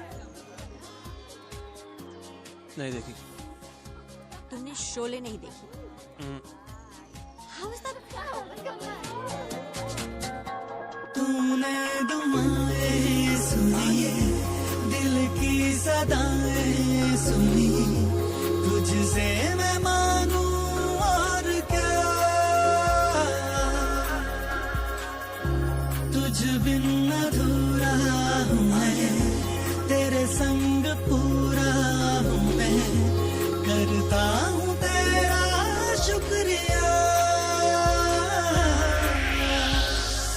नहीं देखी तुमने शोले नहीं देखी. How is that? तूने दुआएं सुनी दिल की सदाएं सुनी. तुझसे मैं मांगू और क्या. तुझ बिन अधूरा हूँ मैं. तेरे संग पूरा हूँ मैं. करता हूँ तेरा शुक्रिया.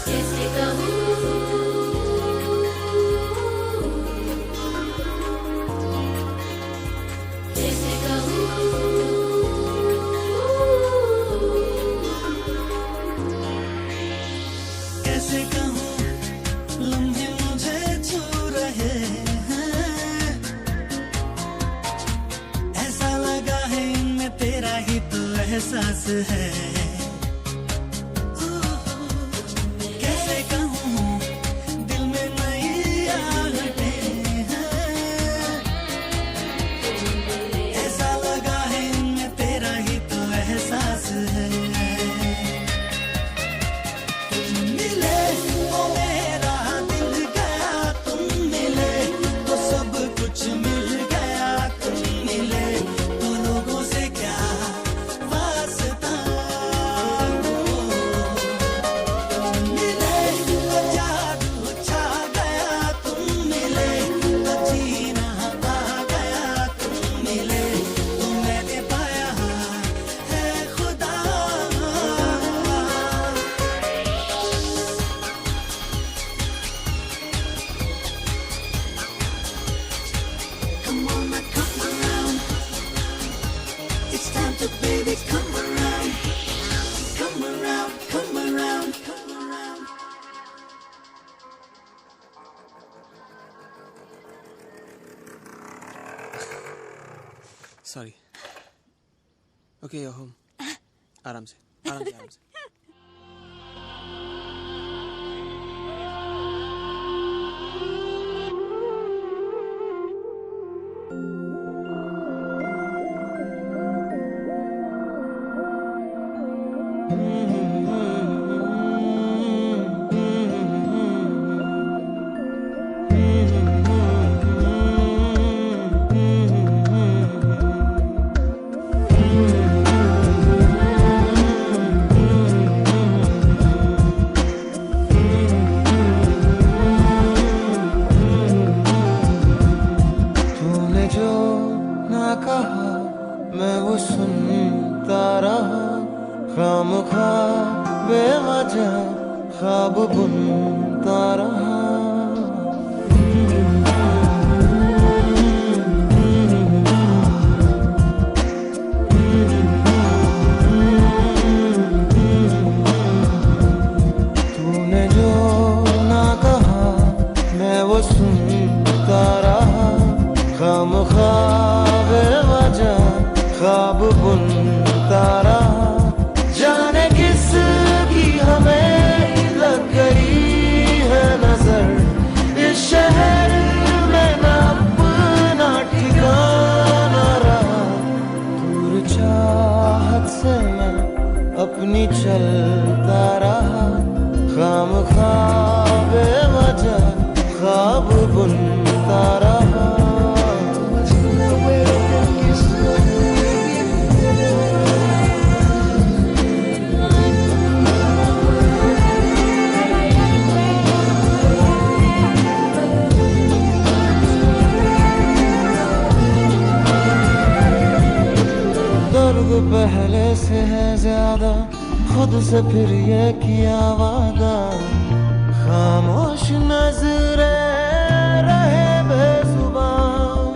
कैसे कहूँ एहसास है। कैसे कहूँ दिल में नई आहटें हैं, ऐसा लगा है इनमें तेरा ही तो एहसास है। तुम मिले तो मेरा दिल गया, तुम मिले तो सब कुछ मिल गया, तुम मिले तो लोगों से क्या वास्ता। तुम मिले तो जादू छा गया, तुम मिले तो जीना आ गया, तुम मिले तो मैंने पाया है खुदा। Come on, now come around. It's time to baby come around. Come around, come around, come around. Sorry. Okay you're home. आराम से आराम से आराम से। तूने जो ना कहा मैं वो सुनता रहा, खामखा बेवजह ख्वाब बुनता रहा। तूने जो ना कहा मैं वो सुनता रहा, खामखा बेवजह ख्वाब बुनता रहा। जाने किस की हमें लग गई है नजर, इस शहर में ना अपना ठिकाना रहा। दूर चाहत से मैं अपनी चलता रहा, खामखा बेवजह ख्वाब बुनता रहा। दर्द पहले से है ज्यादा, खुद से फिर ये किया वादा। खामोश नजरे रहे बेजुबान,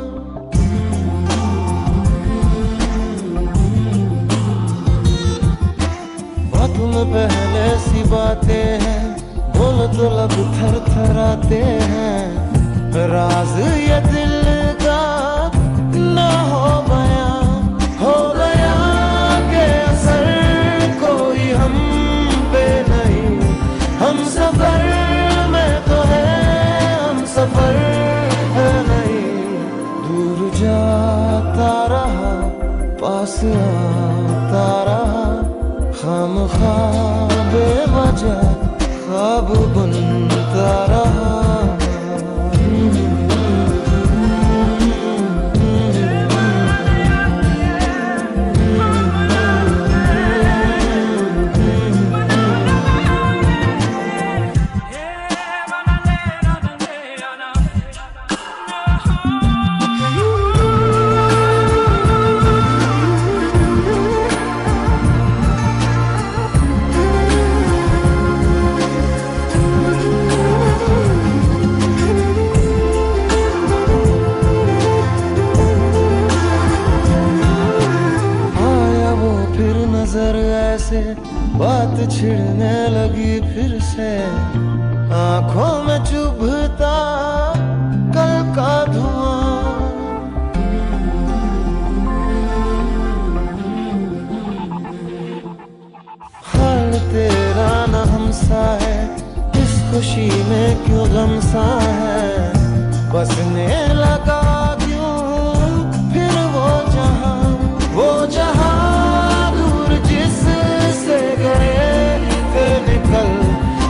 बातों में पहले सी बातें हैं, बोलो तो लब थर थराते हैं। राज ये दिल का ना हो गया के असर कोई हम पे नहीं। हम सफर में तो है, हम सफर है नहीं। दूर जाता रहा, पास आता रहा, खामखा बेवजह ख्वाब बुनता रहा। से बात छिड़ने लगी फिर से, आंखों में चुभता कल का धुआं। सा है, इस खुशी में क्यों गम सा है, बसने लगा क्यों फिर वो जहां दूर जिससे गए फिर निकल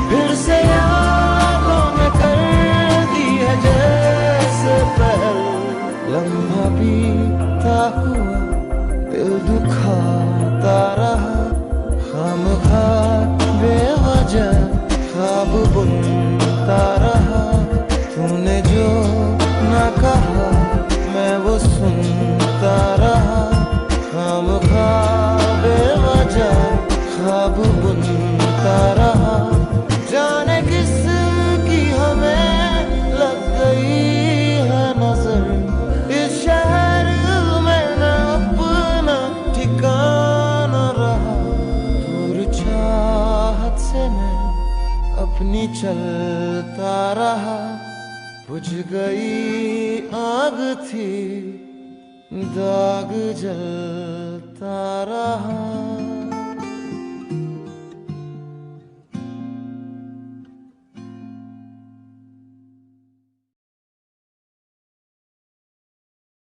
फिर से यादों में कर दी है जैसे पहल। लम्हा बीता हुआ दिल दुखाता रहा, खामखा बेवजह ख्वाब बुनता रहा, तूने जो ना कहा मैं वो सुनता रहा, खामखा बेवजह ख्वाब बुनता रहा। जाने किस की हमें लग गई है नजर, इस शहर में न अपना ठिकाना रहा, दूर चाहत से मैं अपनी चलता रहा, बुझ गई आग थी दाग जलता रहा।